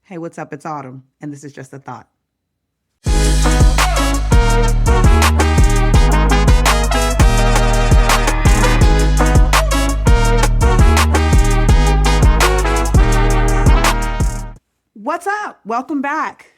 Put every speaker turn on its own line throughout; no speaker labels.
Hey, what's up? It's Autumn, and this is just a thought. What's up? Welcome back.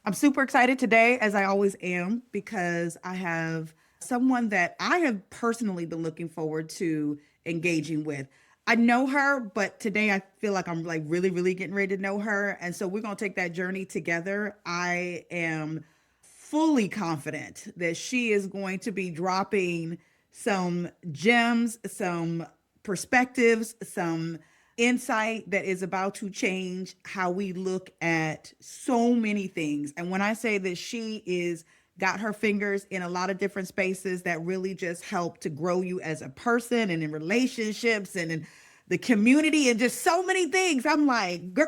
I'm super excited today, as I always am, because I have someone that I have personally been looking forward to engaging with. I know her, but today I feel like I'm like really getting ready to know her. And so we're going to take that journey together. I am fully confident that she is going to be dropping some gems, some perspectives, some insight that is about to change how we look at so many things. And when I say that she is got her fingers in a lot of different spaces that really just help to grow you as a person and in relationships and in the community and just so many things. I'm like, girl,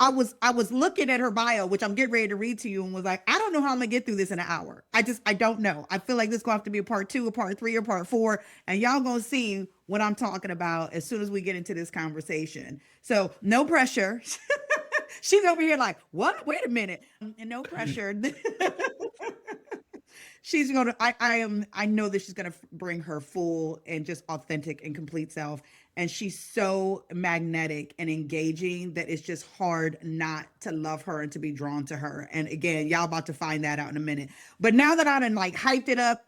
I was looking at her bio, which I'm getting ready to read to you, and was like, I don't know how I'm gonna get through this in an hour. I don't know. I feel like this gonna have to be a part two, a part three, or part four, and y'all gonna see what I'm talking about as soon as we get into this conversation. So no pressure. She's over here like, what? Wait a minute. And no pressure. She's gonna I know that she's gonna bring her full and just authentic and complete self, and she's so magnetic and engaging that it's just hard not to love her and to be drawn to her. And again, y'all about to find that out in a minute. But now that I done like hyped it up,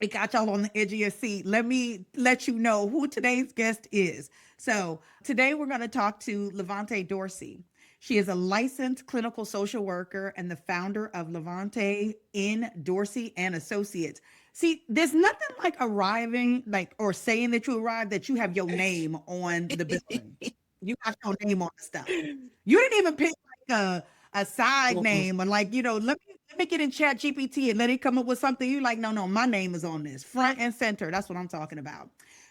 it got y'all on the edge of your seat, let me let you know who today's guest is. So today we're going to talk to Levante Dorsey. She is a licensed clinical social worker and the founder of Levante in Dorsey and Associates. See, there's nothing like arriving, like, or saying that you arrived, that you have your name on the building. You got your name on the stuff. You didn't even pick like a side
Mm-mm.
name, or like, let me get in Chat GPT and let it come up with something. You like, no, my name is on this front and center. That's what I'm talking about.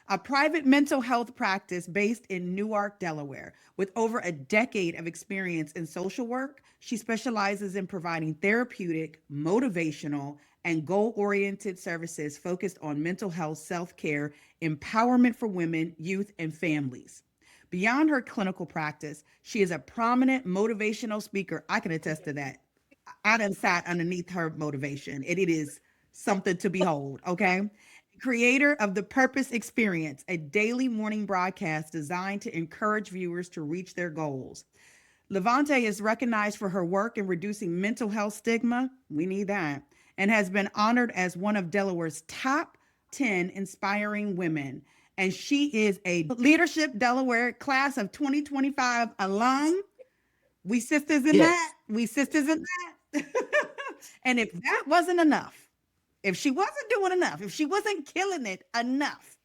A private mental health practice based in Newark, Delaware. With over a decade of experience in social work, she specializes in providing therapeutic, motivational, and goal oriented services focused on mental health, self care, empowerment for women, youth, and families. Beyond her clinical practice, she is a prominent motivational speaker. I can attest to that. I done sat underneath her motivation, and it is something to behold. Okay. Creator of the Purpose Experience, a daily morning broadcast designed to encourage viewers to reach their goals. Levante is recognized for her work in reducing mental health stigma. We need that. And has been honored as one of Delaware's top 10 inspiring women. And she is a Leadership Delaware class of 2025 alum. We sisters in that.
Yes.
We sisters in that. And if that wasn't enough, if she wasn't doing enough, if she wasn't killing it enough,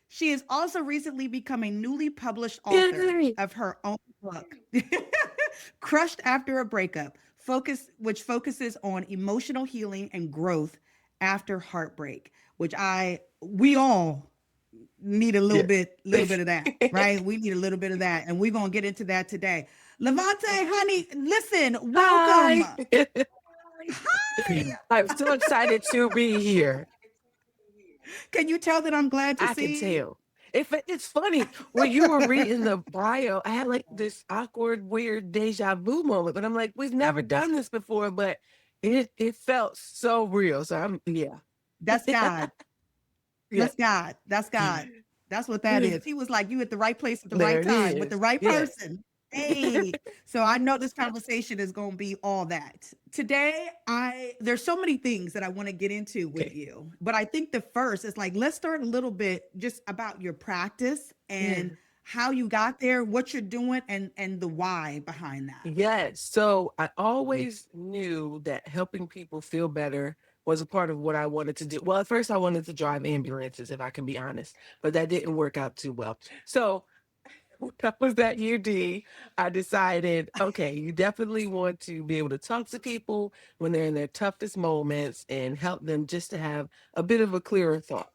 she has also recently become a newly published author
Yay.
of her own book, Crushed After a Breakup, which focuses on emotional healing and growth after heartbreak, which we all need a little
Yes.
bit of that, right? We need a little bit of that, and we're gonna get into that today. Levante, honey, listen, welcome.
Hi.
Hi.
I'm so excited to be here.
Can you tell that I'm glad to
I can
see you?
tell. It's funny when you were reading the bio, I had like this awkward, weird deja vu moment, but I'm like, we've never done this before, but it felt so real. So I'm yeah.
That's God.
Yeah.
That's God. That's God. That's what that is. He was like, you at the right place at the
There
right
it
time with the
is.
right
Yes.
person. Hey. So I know this conversation is going to be all that. Today, there's so many things that I want to get into with
Okay.
you. But I think the first is like, let's start a little bit just about your practice
Yeah.
and how you got there, what you're doing, and the why behind that.
Yes. So I always knew that helping people feel better was a part of what I wanted to do. Well, at first I wanted to drive ambulances, if I can be honest, but that didn't work out too well. So when I was at UD, I decided, okay, you definitely want to be able to talk to people when they're in their toughest moments and help them just to have a bit of a clearer thought.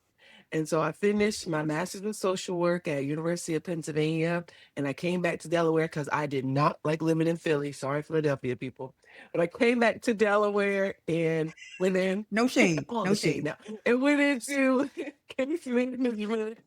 And so I finished my master's in social work at University of Pennsylvania, and I came back to Delaware because I did not like living in Philly. Sorry, Philadelphia people. But I came back to Delaware and went in
No shade.
all
No
the shade
shade.
now. And went into case management.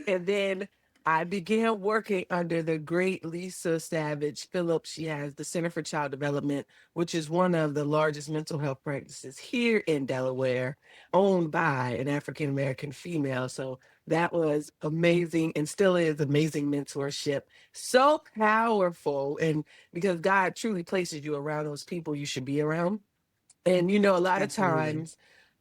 And then I began working under the great Lisa Savage Phillips. She has the Center for Child Development, which is one of the largest mental health practices here in Delaware, owned by an African American female. So that was amazing and still is amazing mentorship. So powerful. And because God truly places you around those people you should be around. And a lot of
Absolutely.
times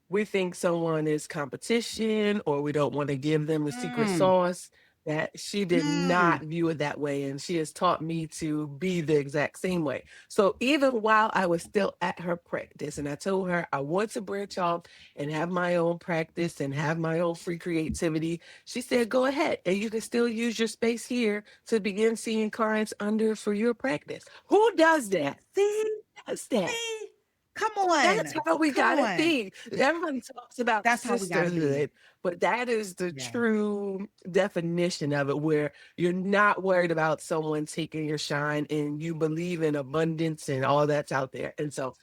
we think someone is competition or we don't want to give them the secret
Mm,
sauce. That she did not
mm.
view it that way. And she has taught me to be the exact same way. So even while I was still at her practice, and I told her I want to branch off and have my own practice and have my own free creativity, she said, go ahead. And you can still use your space here to begin seeing clients under for your practice. Who does that?
See,
Does that?
see, come
That's
on,
how we
come
gotta
on.
be. Everybody talks about
That's how we got to be.
sisterhood, but that is the
Yeah.
true definition of it, where you're not worried about someone taking your shine and you believe in abundance and all that's out there. And so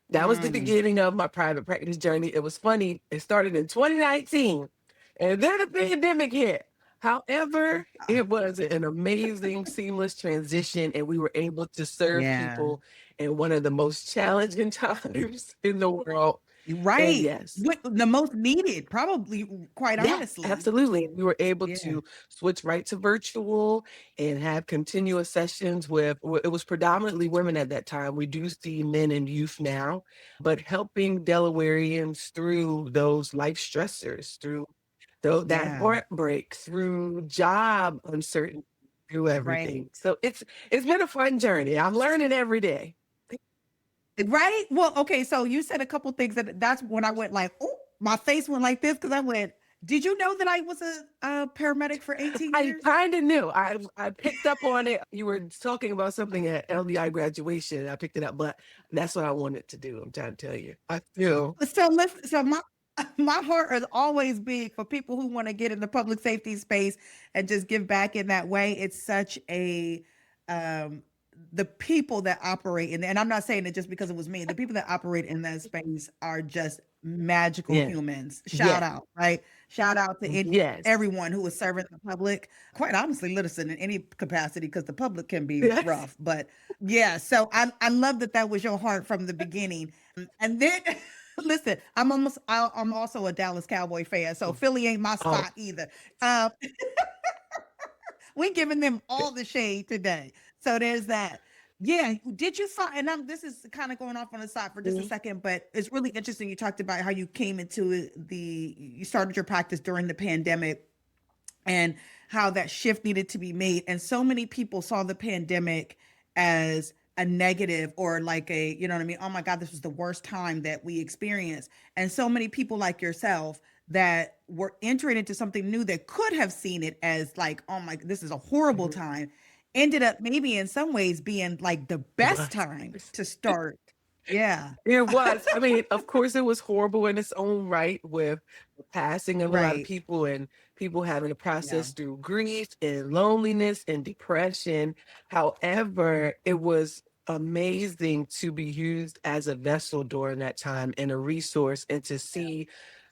that was the
Mm,
beginning of my private practice journey. It was funny. It started in 2019 and then the pandemic hit. However,
uh,
it was an amazing, seamless transition, and we were able to serve
yeah.
people in one of the most challenging times in the world. And
Right.
yes,
What the most needed, probably, quite
yeah,
honestly.
absolutely. We were able
Yeah.
to switch right to virtual and have continuous sessions with, it was predominantly women at that time. We do see men and youth now, but helping Delawareans through those life stressors, through that
Yeah.
heartbreak, through job uncertainty, through everything.
Right.
So it's been a fun journey. I'm learning every day.
Right? Well, okay, so you said a couple things that's when I went like, "Oh," my face went like this because I went, "Did you know that I was a paramedic for 18
I
years?"
kind of knew. I picked up on it. You were talking about something at LDI graduation. I picked it up, but that's what I wanted to do. I'm trying to tell you. I feel
So listen, so my heart is always big for people who want to get in the public safety space and just give back in that way. It's such a um the people that operate in, and I'm not saying it just because it was me. The people that operate in that space are just magical
yeah,
humans. Shout
yeah,
out, right? Shout out to
yes,
everyone who is serving the public. Quite honestly, listen, in any capacity, because the public can be
yes.
rough. But yeah, so I love that that was your heart from the beginning. And then listen, I'm also a Dallas Cowboy fan, so Philly ain't my
Oh,
spot either. Um, we giving them all the shade today. So there's that. Yeah, did you find? And this is kind of going off on the side for just a
mhm,
second, but it's really interesting. You talked about how you came into you started your practice during the pandemic and how that shift needed to be made. And so many people saw the pandemic as a negative or like a, you know what I mean? Oh my God, this was the worst time that we experienced. And so many people like yourself that were entering into something new that could have seen it as like, oh my, this is a horrible
mhm.
time, ended up maybe in some ways being like the
It
best
was.
time to start. Yeah.
It was. I mean, of course, it was horrible in its own right with the passing of a lot of
Right.
people and people having to
Yeah.
process through grief and loneliness and depression. However, it was amazing to be used as a vessel during that time and a resource and to see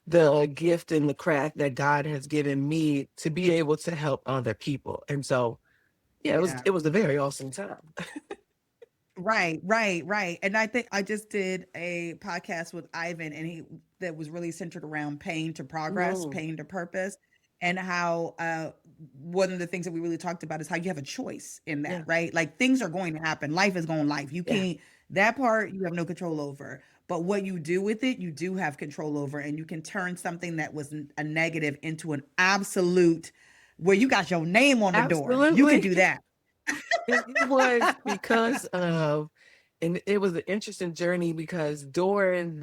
the gift and the craft that God has given me to be able to help other people. And so, yeah,
Yeah.
it was a very awesome time.
Right, right, right. And I think I just did a podcast with Ivan and he that was really centered around pain to progress,
Mm,
pain to purpose, and how one of the things that we really talked about is how you have a choice in that,
yeah,
right? Like things are going to happen. Life is going life. You
yeah,
can't that part you have no control over. But what you do with it, you do have control over, and you can turn something that was a negative into an absolute where you got your name on the door. You can
absolutely.
do that.
It was because of, and it was an interesting journey because during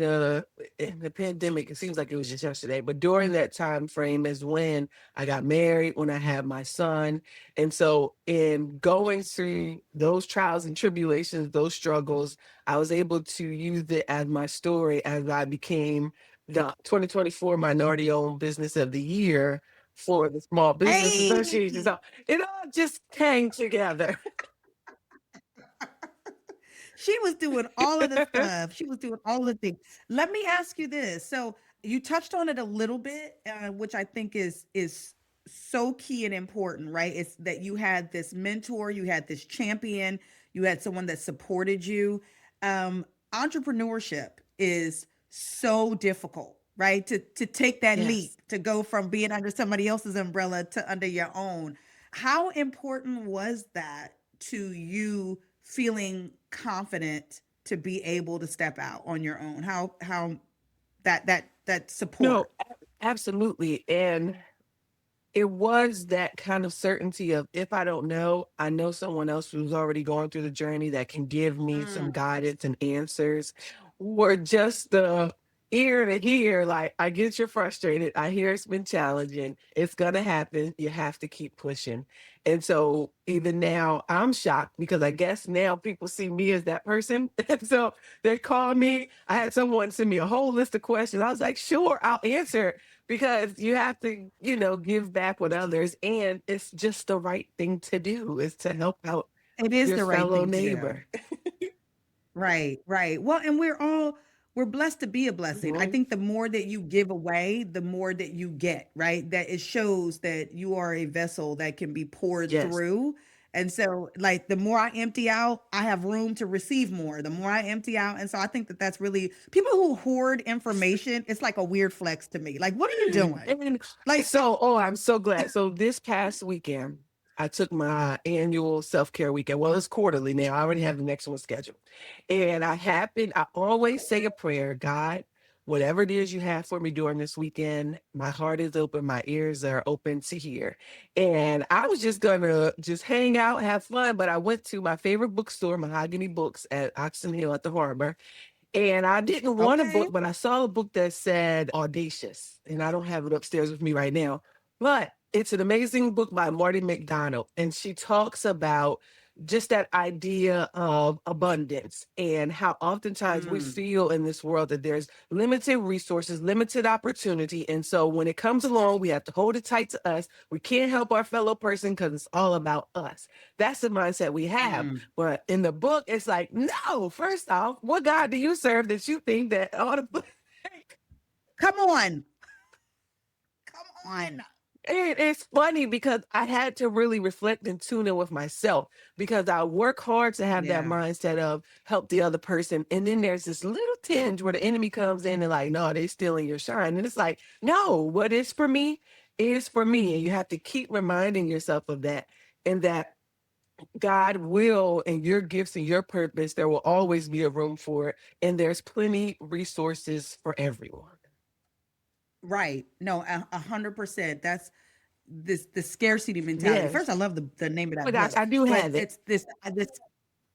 in the pandemic, it seems like it was just yesterday, but during that time frame is when I got married, when I had my son. And so in going through those trials and tribulations, those struggles, I was able to use it as my story as I became the 2024 Minority Owned Business of the Year for the Small Business Association.
Hey.
So it all just came together.
She was doing all of the stuff. She was doing all of the things. Let me ask you this. So you touched on it a little bit, which I think is so key and important, right? It's that you had this mentor, you had this champion, you had someone that supported you. Um, Entrepreneurship is so difficult, right? To take that
Yes.
leap, to go from being under somebody else's umbrella to under your own. How important was that to you feeling confident to be able to step out on your own? How that
No,
support?
absolutely. And it was that kind of certainty of if I don't know, I know someone else who's already gone through the journey that can give me some
Mm.
guidance and answers, or just the ear to hear. Like, I get you're frustrated. I hear it's been challenging. It's going to happen. You have to keep pushing. And so even now, I'm shocked because I guess now people see me as that person. And so they call me. I had someone send me a whole list of questions. I was like, sure, I'll answer because you have to, give back with others. And it's just the right thing to do is to help out
It is
your
the right
fellow
thing to do.
neighbor.
Right, right. Well, and we're blessed to be a blessing. I
Mhm.
think the more that you give away, the more that you get, right? That it shows that you are a vessel that can be poured
Yes.
through. And so, like, the more I empty out, I have room to receive more. The more I empty out, and so I think that that's really people who hoard information. It's like a weird flex to me. Like, what are you doing?
And
Like,
so, oh, I'm so glad. So this past weekend, I took my annual self-care weekend. Well, it's quarterly now. I already have the next one scheduled. And I always say a prayer, God, whatever it is you have for me during this weekend, my heart is open, my ears are open to hear. And I was just gonna just hang out, have fun, but I went to my favorite bookstore, Mahogany Books at Oxon Hill at the harbor. And I didn't want a
okay,
book, but I saw a book that said Audacious, and I don't have it upstairs with me right now. But it's an amazing book by Marty McDonald, and she talks about just that idea of abundance and how oftentimes we
mm,
feel in this world that there's limited resources, limited opportunity. And so when it comes along, we have to hold it tight to us. We can't help our fellow person because it's all about us. That's the mindset we have.
mm.
But in the book, it's like, no, first off, what God do you serve that you think that all the
Come on, come on.
it's funny because I had to really reflect and tune in with myself because I work hard to have that
Yeah.
mindset of help the other person. And then there's this little tinge where the enemy comes in and like, no, they stealing your shine. And it's like, no, what is for me is for me. And you have to keep reminding yourself of that. And that God will and your gifts and your purpose, there will always be a room for it. And there's plenty resources for everyone.
Right. No, 100%. That's this the scarcity mentality. First, I
Yes.
love the name of
Oh my
that
gosh,
book,
I do
but
have it.
it's this.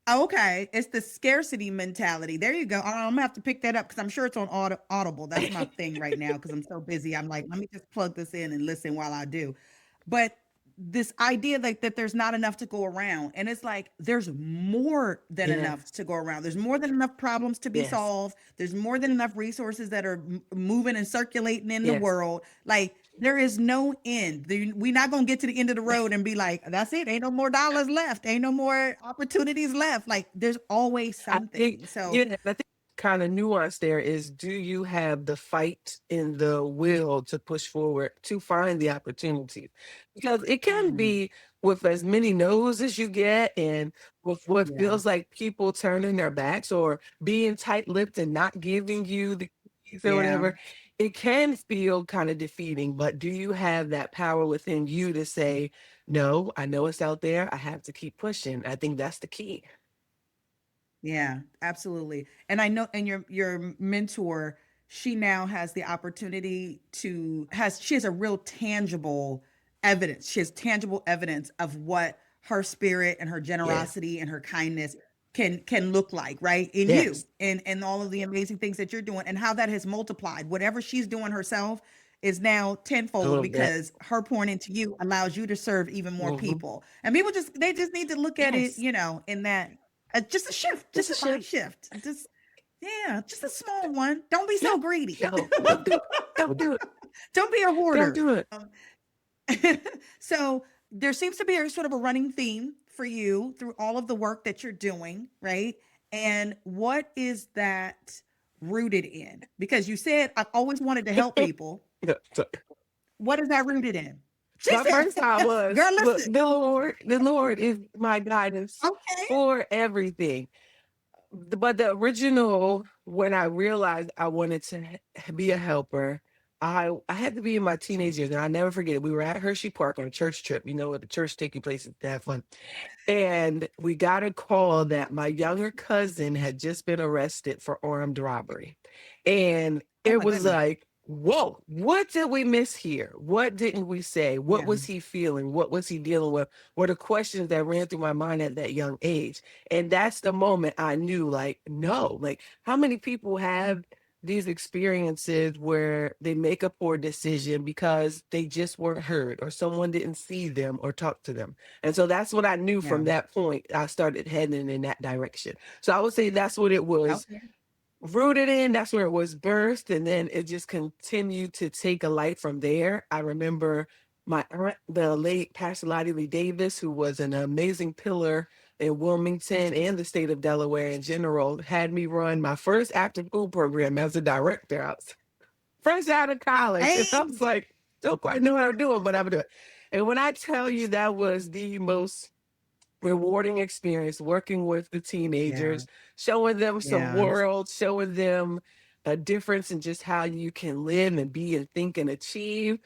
Oh, okay, it's the scarcity mentality. There you go. I'm gonna have to pick that up because I'm sure it's on Audible. That's my thing right now because I'm so busy. I'm like, let me just plug this in and listen while I do. But this idea like that there's not enough to go around, and it's like there's more than enough
Yes.
to go around. There's more than enough problems to be
Yes.
solved. There's more than enough resources that are moving and circulating in the
Yes.
world. Like there is no end. We're not gonna get to the end of the road and be like, that's it. Ain't no more dollars left. Ain't no more opportunities left. Like there's always
I think,
something. So
yeah, I think kind of nuance there is do you have the fight and the will to push forward to find the opportunities? Because it can
mm,
be with as many no's as you get and with what
yeah,
feels like people turning their backs or being tight-lipped and not giving you the keys or
yeah,
whatever, it can feel kind of defeating. But do you have that power within you to say, no, I know it's out there. I have to keep pushing. I think that's the key.
yeah, absolutely. And I know, and your mentor, she now has the opportunity to has she has a real tangible evidence. She has tangible evidence of what her spirit and her
Yes.
generosity and her kindness can look like, right? In you
Yes.
and all of the amazing things that you're doing and how that has multiplied. Whatever she's doing herself is now
I
tenfold
love that.
because her pouring into you allows you to serve even more
Mhm.
people. And people just they just need to look at it,
Yes.
in that just a shift,
It's
just
a
a mind
shift.
shift. Just yeah, just a small one. Don't be
No,
so greedy.
no, don't do it. Don't do it.
Don't be a
Don't
hoarder.
do it.
So there seems to be a sort of a running theme for you through all of the work that you're doing, right? And what is that rooted in? Because you said I've always wanted to help people.
Yeah, so
What is that rooted in? She
My
said,
first thought was,
girl,
look,
listen.
the Lord is my guidance
Okay.
for everything. But the original, when I realized I wanted to be a helper, I had to be in my teenage years, and I never forget it. We were at Hershey Park on a church trip, where the church taking places to have fun. And we got a call that my younger cousin had just been arrested for armed robbery. And
Oh
it
my
was
goodness.
like, whoa, what did we miss here? What didn't we say? What
Yeah.
was he feeling? What was he dealing with? Were the questions that ran through my mind at that young age. And that's the moment I knew, like, no, like, how many people have these experiences where they make a poor decision because they just weren't heard or someone didn't see them or talk to them? And so that's what I knew
Yeah.
from that point. I started heading in that direction. So I would say that's what it was
Okay.
rooted in. That's where it was birthed. And then it just continued to take a light from there. I remember my aunt, the late Pastor Lottie Lee Davis, who was an amazing pillar in Wilmington and the state of Delaware in general, had me run my first after school program as a director. I was fresh out of college. And
Hey.
I was like, don't quite know how to do it, but I'm doing it. And when I tell you that was the most rewarding experience working with the
Yeah.
teenagers, showing them some
Yeah.
world, showing them a difference in just how you can live and be and think and achieve.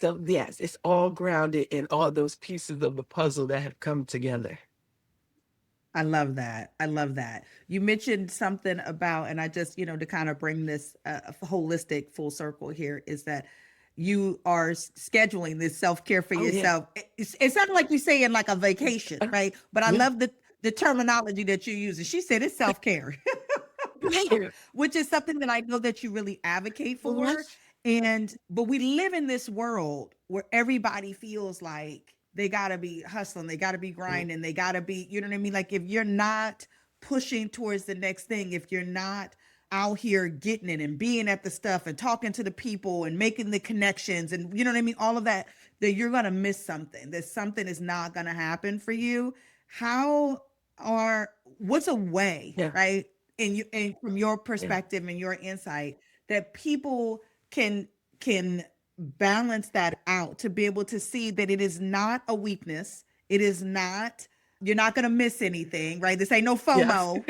So, yes, it's all grounded in all those pieces of the puzzle that have come together.
I love that. I love that. You mentioned something about, and I just, to kind of bring this holistic full circle here, is that you are scheduling this self care for
Oh, yeah.
yourself. It sounded like you saying like a vacation,
Uh,
right? But I
yeah.
love the terminology that you're using. She said it's self care.
Yeah.
Which is something that I know that you really advocate
Mhm.
for. But we live in this world where everybody feels like they got to be hustling, they got to be grinding, they got to be, you know what I mean? Like if you're not pushing towards the next thing, if you're not out here getting it and being at the stuff and talking to the people and making the connections and you know what I mean, all of that, that you're going to miss something, that something is not going to happen for you. How are, what's a way,
Yeah.
right? And from your
Yeah.
perspective and your insight that people can can balance that out to be able to see that it is not a weakness, it is not, you're not going to miss anything, right? This ain't no
Yeah.
FOMO,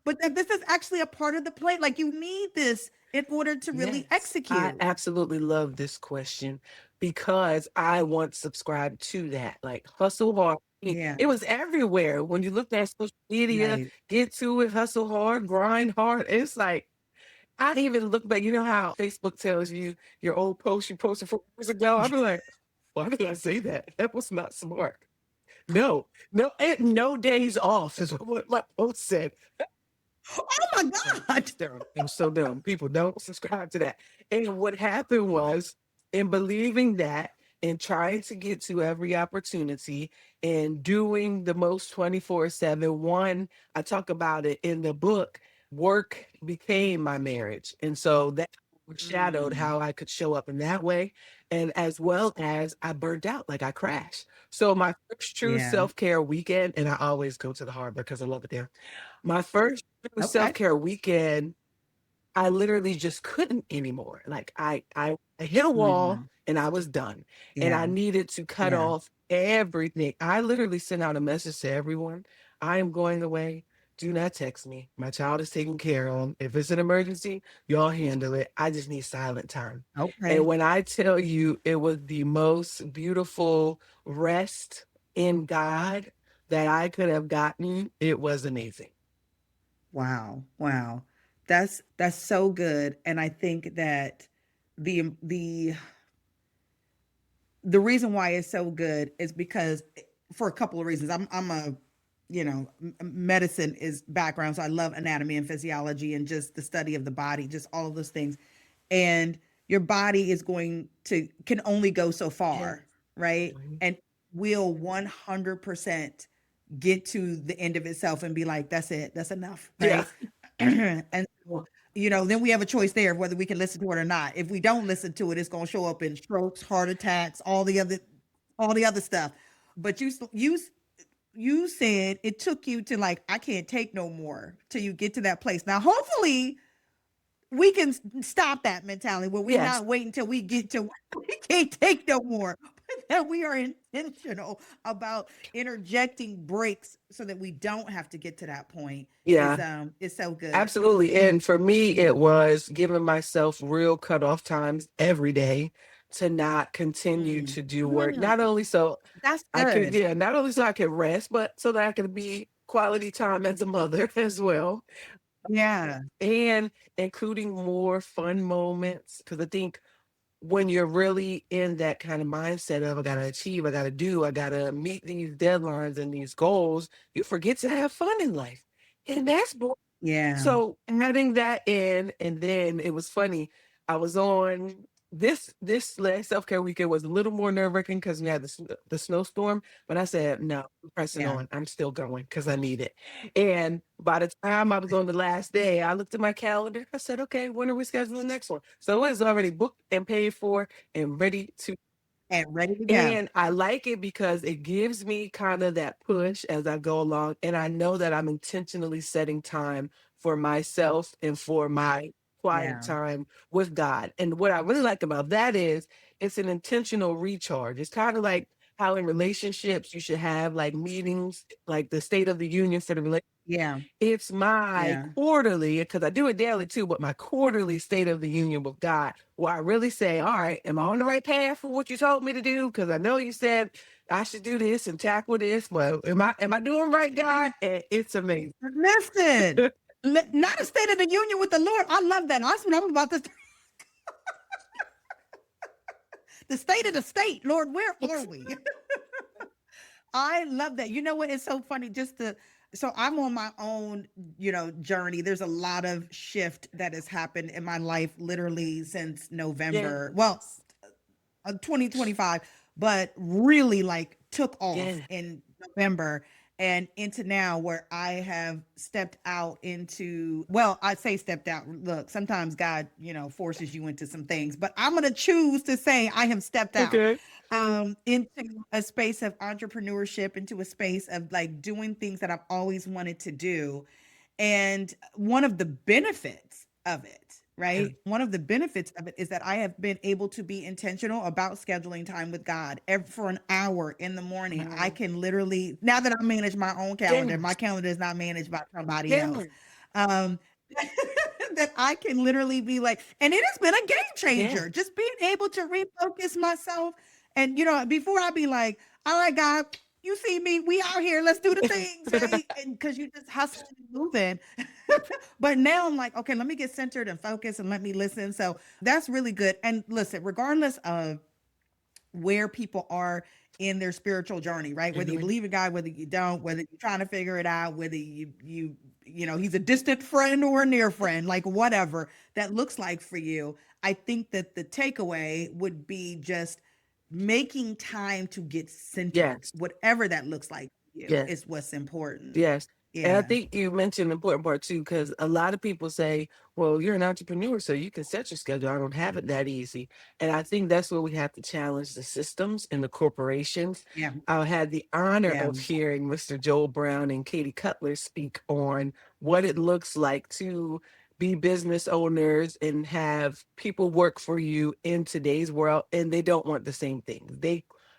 but that this is actually a part of the play. Like you need this in order to really
Yes, I
execute.
absolutely love this question because I once subscribed to that. Like hustle hard.
Yeah.
It was everywhere. When you looked at social media,
Right.
get to it, hustle hard, grind hard. It's like I even look back. You know how Facebook tells you your old post you posted 4 years ago? I'd be like, why did I say that? That was not smart. No, no, no days off is what my post said.
Oh my God.
It's dumb. It was so dumb. People don't subscribe to that. And what happened was, in believing that and trying to get to every opportunity and doing the most 24/7, one, I talk about it in the book, work became my marriage. And so that overshadowed
Mm,
how I could show up in that way. And as well as I burnt out, like I crashed. So my first true
yeah.
self-care weekend, and I always go to the harbor because I love it there. My first
Okay.
self-care weekend, I literally just couldn't anymore. Like I hit a wall
Mm,
and I was done. And
yeah.
I needed to cut
Yeah.
off everything. I literally sent out a message to everyone. I am going away. Do not text me. My child is taken care of. If it's an emergency, y'all handle it. I just need silent time. And
Okay.
when I tell you it was the most beautiful rest in God that I could have gotten, it was amazing.
Wow. Wow. That's so good. And I think that the the reason why it's so good is because for a couple of reasons. I'm a medicine is background, so I love anatomy and physiology and just the study of the body, just all of those things. And your body is going to can only go so
Yes.
far, right? And will 100% get to the end of itself and be like, that's it, that's enough,
Yeah.
right? And so, then we have a choice there of whether we can listen to it or not. If we don't listen to it, it's going to show up in strokes, heart attacks, all the other stuff. But you said it took you to like, I can't take no more till you get to that place. Now, hopefully we can stop that mentality where we
Yes.
not wait until we get to we can't take no more. But that we are intentional about interjecting breaks so that we don't have to get to that point
Yeah.
is so good.
Absolutely. And for me, it was giving myself real cutoff times every day to not continue
Mm.
to do work.
Mm,
Not only so
that's
I could,
good.
yeah, not only so I could rest, but so that I could be quality time as a mother as well.
Yeah.
And including more fun moments. Cause I think when you're really in that kind of mindset of I gotta achieve, I gotta do, I gotta meet these deadlines and these goals, you forget to have fun in life. And that's
Yeah.
so adding that in, and then it was funny. I was on this last self care weekend was a little more nerve wracking because we had the snowstorm. But I said no, I'm pressing
Yeah.
on. I'm still going because I need it. And by the time I was on the last day, I looked at my calendar. I said, okay, when are we scheduling the next one? So it was already booked and paid for and ready to.
And ready to go.
And I like it because it gives me kind of that push as I go along. And I know that I'm intentionally setting time for myself and for my quiet
Yeah.
time with God. And what I really like about that is it's an intentional recharge. It's kind of like how in relationships you should have like meetings, like the State of the Union sort of
Yeah.
it's my
Yeah.
quarterly, because I do it daily too, but my quarterly State of the Union with God, where I really say, all right, am I on the right path for what you told me to do? Because I know you said I should do this and tackle this. Well, am I doing right, God? And it's amazing.
Listen, not a State of the Union with the Lord. I love that. That's what I'm about to. The state of the state, Lord. Where are we? I love that. You know what? It's so funny. So I'm on my own, journey. There's a lot of shift that has happened in my life, literally since
Yes.
November. Well, 2025, but really like took off
Yes.
in November and into now where I have stepped out into, well, I say stepped out. Look, sometimes God, forces you into some things, but I'm going to choose to say I have stepped out
Okay.
into a space of entrepreneurship, into a space of like doing things that I've always wanted to do. And one of the benefits of it,
Yeah.
right? One of the benefits of it is that I have been able to be intentional about scheduling time with God for an hour in the morning. I
Mhm.
can literally, now that I manage my own calendar, my
Yes.
calendar is not managed by somebody else.
Yes.
Um, that I can literally be like, and it has been a game
Yes.
changer, just being able to refocus myself. And, before I be like, all right, God, you see me, we out here, let's do the things, right? And because you just hustling and moving. But now I'm like, okay, let me get centered and focused and let me listen. So that's really good. And listen, regardless of where people are in their spiritual journey, right? Whether you
Mhm.
believe in God, whether you don't, whether you're trying to figure it out, whether he's a distant friend or a near friend, like whatever that looks like for you. I think that the takeaway would be just making time to get centered,
Yes.
whatever that looks like for you
Yes.
is what's important.
Yes. And I
Yeah.
think you mentioned an important part too, because a lot of people say, well, you're an entrepreneur, so you can set your schedule. I don't have it that easy. And I think that's where we have to challenge the systems and the corporations.
Yeah.
I had the honor
Yeah.
of hearing Mr. Joel Brown and Katie Cutler speak on what it looks like to be business owners and have people work for you in today's world, and they don't want the same thing.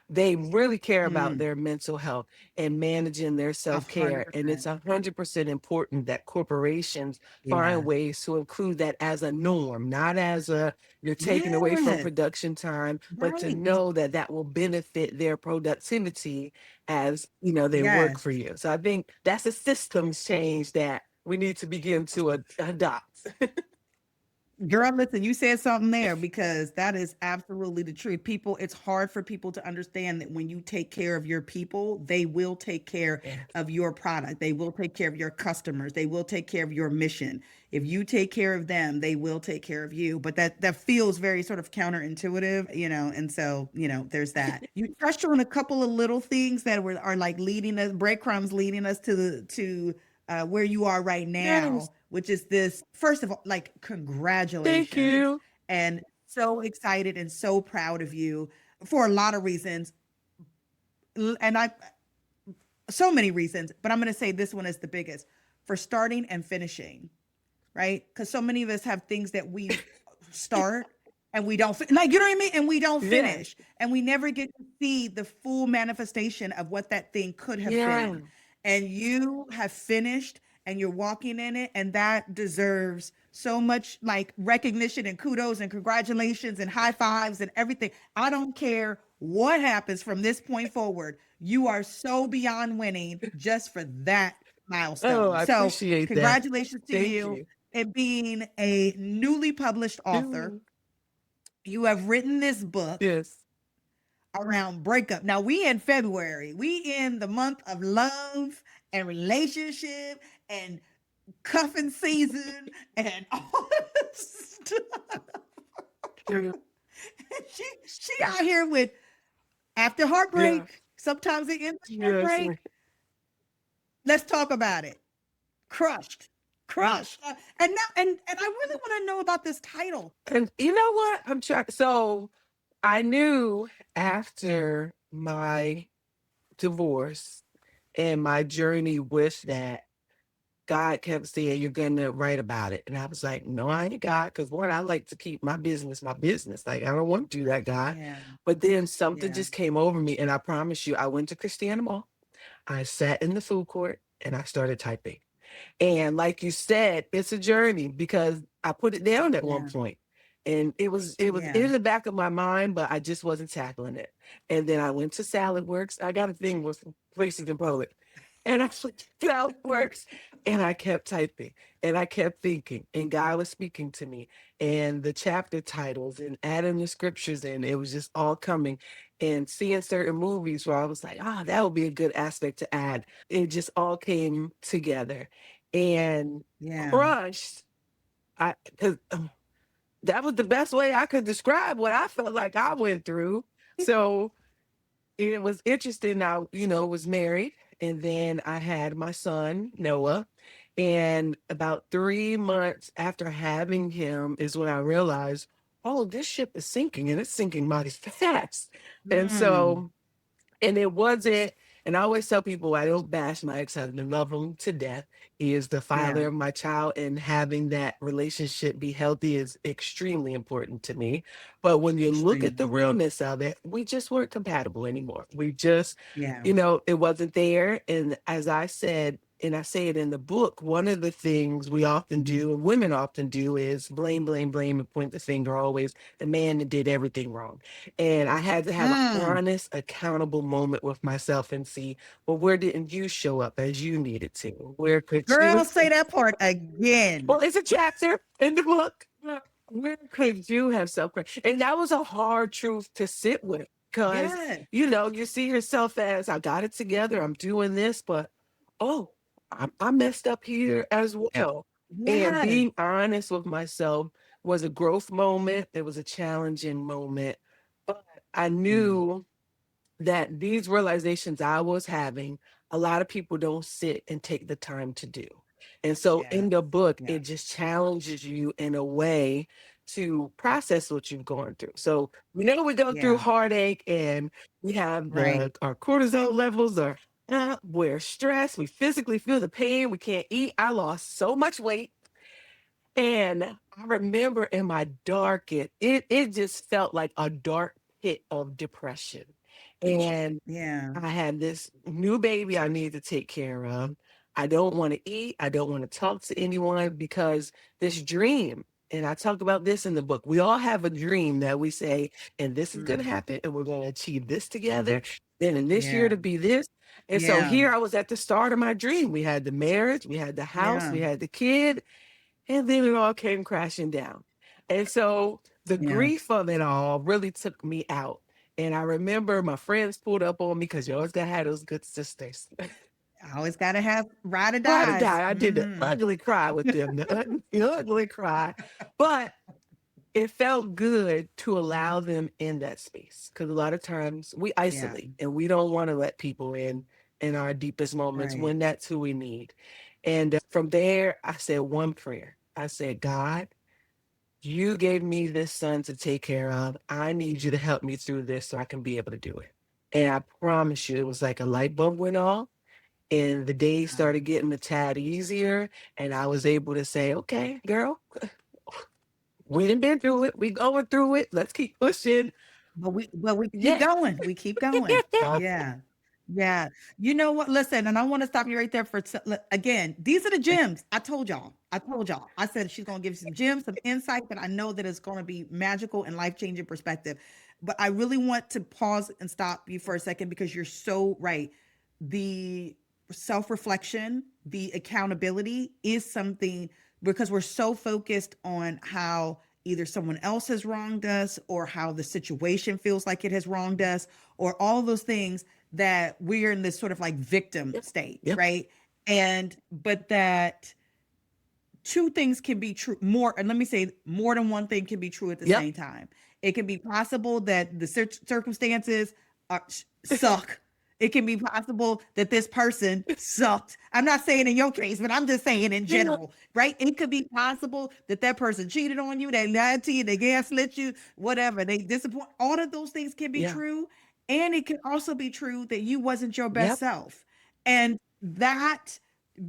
They really care about
Mm,
their mental health and managing their
a
self-care.
hundred
And it's
percent.
100% important that corporations find
Yeah.
ways to include that as a norm, not as a you're taking away from
Yes.
production time, but to
Right.
know that that will benefit their productivity as they work
Yes.
for you. So I think that's a systems change that we need to begin to adopt.
Girl, listen, you said something there because that is absolutely the truth. It's hard for people to understand that when you take care of your people, they will take care
Yes.
of your product. They will take care of your customers. They will take care of your mission. If you take care of them, they will take care of you. But that feels very sort of counterintuitive, and so, there's that. You touched on a couple of little things that are like leading us, breadcrumbs leading us to where you are right
Yes.
now, which is this, first of all, like,
Thank
congratulations.
you.
And so excited and so proud of you for a lot of reasons. And so many reasons, but I'm going to say this one is the biggest for starting and finishing. right? Because so many of us have things that we start and we don't like, you know what I mean? And we don't
Yeah.
finish, and we never get to see the full manifestation of what that thing could have
Yeah.
been. And you have finished and you're walking in it, and that deserves so much like recognition and kudos and congratulations and high fives and everything. I don't care what happens from this point forward. You are so beyond winning just for that
Oh,
milestone.
I
So,
appreciate that.
congratulations to
Thank
you
you.
in being a newly published author.
Mm.
You have written this book
Yes.
around breakup. Now we in February. We in the month of love and relationship and cuffing season and all this stuff.
Yeah.
She out here with after
Yeah.
heartbreak. Sometimes it ends in
Yes.
heartbreak. Let's talk about it. Crushed. Crushed. And now and I really want to know about this title.
And you know what? I'm trying. So I knew after my divorce and my journey with that, God kept saying, "You're gonna write about it." And I was like, "No, I ain't God, because one, I like to keep my business my business. Like, I don't want to do that, God."
Yeah.
But then something
Yeah.
just came over me, and I promise you, I went to Christiana Mall, I sat in the food court, and I started typing. And like you said, it's a journey because I put it down at one
Yeah.
point. And it was
Yeah.
in the back of my mind, but I just wasn't tackling it. And then I went to Salad Works. I got a thing with places in Poland. And I went to Salad Works and I kept typing and I kept thinking. And God was speaking to me. And the chapter titles and adding the scriptures in, it was just all coming. And seeing certain movies where I was like, that would be a good aspect to add. It just all came together and
Yeah.
crushed. I because that was the best way I could describe what I felt like I went through. So it was interesting. I, was married, and then I had my son Noah. And about 3 months after having him is when I realized, oh, this ship is sinking, and it's sinking mighty fast. And
Mm.
so and it wasn't, and I always tell people I don't bash my ex-husband, love him to death. He is the
Yeah.
father of my child, and having that relationship be healthy is extremely important to me. But when you look at the
Extremely.
realness of it, we just weren't compatible anymore. We just,
Yeah.
it wasn't there. And as I said, and I say it in the book, one of the things we often do, and women often do, is blame, blame, blame, and point the finger always the man that did everything wrong. And I had to have an
Mm.
honest, accountable moment with myself and see, well, where didn't you show up as you needed to? Where could
Girl,
you?
say that part again.
Well, it's a chapter in the book. Where could you have self grace? And that was a hard truth to sit with because,
Yeah.
you see yourself as, I got it together, I'm doing this, but oh, I messed up here as well. And
Yes.
being honest with myself was a growth moment. It was a challenging moment. But I
Mm.
knew that these realizations I was having, a lot of people don't sit and take the time to do. And so
Yeah.
in the book,
Yeah.
it just challenges you in a way to process what you've gone through. So we go through
Yeah.
heartache and we have
Right.
our cortisol levels are up, we're stressed, we physically feel the pain, we can't eat. I lost so much weight. And I remember in my darkest, it just felt like a dark pit of depression. And
Yeah.
I had this new baby I need to take care of. I don't want to eat. I don't want to talk to anyone because this dream, and I talk about this in the book. We all have a dream that we say, and this is going to
Mm.
happen, and we're going to achieve this together. Then in this year
Yeah.
to be this. And so
Yeah.
here I was at the start of my dream. We had the marriage, we had the house,
Yeah.
we had the kid, and then it all came crashing down. And so the
Yeah.
grief of it all really took me out. And I remember my friends pulled up on me because you always gotta have those good sisters.
I always gotta have ride or
Ride or
dies.
die. I did the
Mhm.
ugly cry with them, the ugly cry. But it felt good to allow them in that space because a lot of times we
Yeah.
isolate and we don't want to let people in our deepest moments
Right.
when that's who we need. And from there, I said one prayer. I said, God, you gave me this son to take care of. I need you to help me through this so I can be able to do it. And I promise you, it was like a light bulb went off. And the days
Wow.
started getting a tad easier. And I was able to say, okay, girl, we done been through it. We going through it. Let's keep pushing.
But we keep
Yeah.
going. We keep going. Yeah. Yeah. You know what? Listen, and I want to stop you right there again. These are the gems. I told y'all. I told y'all. I said she's going to give you some gems, some insight that I know that is going to be magical and life-changing perspective. But I really want to pause and stop you for a second because you're so right. The self-reflection, the accountability is something because we're so focused on how either someone else has wronged us or how the situation feels like it has wronged us or all of those things that we're in this sort of like victim
Yep.
state,
Yep.
right? And but that two things can be true more, and let me say more than one thing can be true at the
Yep.
same time. It can be possible that the circumstances suck. It can be possible that this person sucked. I'm not saying in your case, but I'm just saying in
Yeah.
general, right? It could be possible that that person cheated on you, they lied to you, they gaslit you, whatever. They disappoint. All of those things can be
Yeah.
true, and it can also be true that you wasn't your best
Yep.
self, and that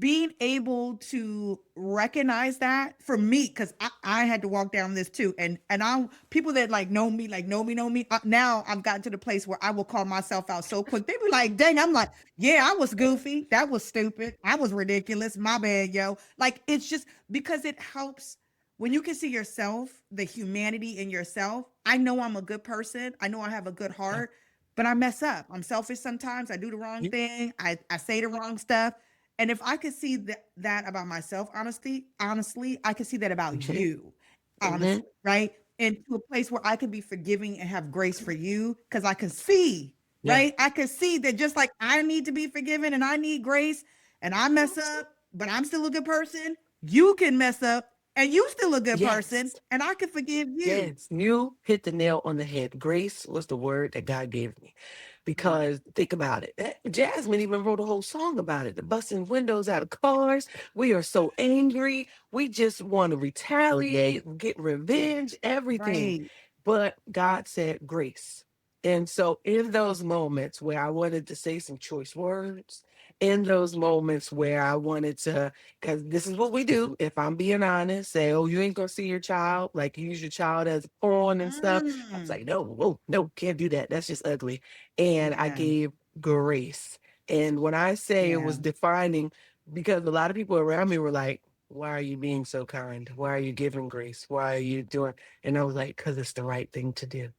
being able to recognize that for me, because I had to walk down this too, and I people that like know me, know me. Now I've gotten to the place where I will call myself out so quick. They be like, "Dang!" I'm like, "Yeah, I was goofy. That was stupid. I was ridiculous. My bad, yo." Like it's just because it helps when you can see yourself, the humanity in yourself. I know I'm a good person. I know I have a good
Yeah.
heart, but I mess up. I'm selfish sometimes. I do the wrong
You-
thing. I say the wrong stuff. And if I could see that about myself, honestly, I could see that about
Mhm.
you,
Mhm.
honestly, right? And to a place where I can be forgiving and have grace for you because I can see,
Yeah.
right? I can see that just like I need to be forgiven and I need grace and I mess up, but I'm still a good person. You can mess up and you still a good person
Yes.
and I can forgive you.
Yes, you hit the nail on the head. Grace was the word that God gave me.
Yeah.
Because think about it. Jasmine even wrote a whole song about it. The busting windows out of cars. We are so angry. We just want to retaliate, get revenge, everything.
Right.
But God said grace. And so in those moments where I wanted to say some choice words, in those moments where I wanted to, because this is what we do. If I'm being honest, say, oh, you ain't gonna see your child, like use your child as a pawn and stuff. I was
Mm.
like, no, whoa, no, can't do that. That's just ugly. And I
Yeah.
gave grace. And when I say it was
Yeah.
defining, because a lot of people around me were like, why are you being so kind? Why are you giving grace? Why are you doing? And I was like, because it's the right thing to do.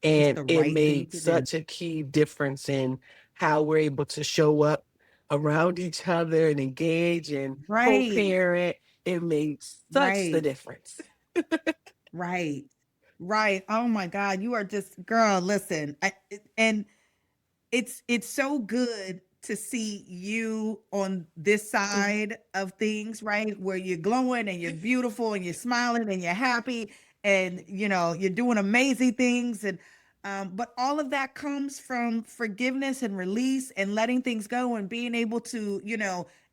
It's
And
the
it
right thing
made
to do.
such a key difference in how we're able to show up around each other and engage and
Right.
co-parent. It made such the
Right.
difference.
Right. Right. Oh my God. You are just, girl, listen. And it's so good to see you on this
Mhm.
side of things, right? Where you're glowing and you're beautiful and you're smiling and you're happy and you're doing amazing things and but all of that comes from forgiveness and release and letting things go and being able to,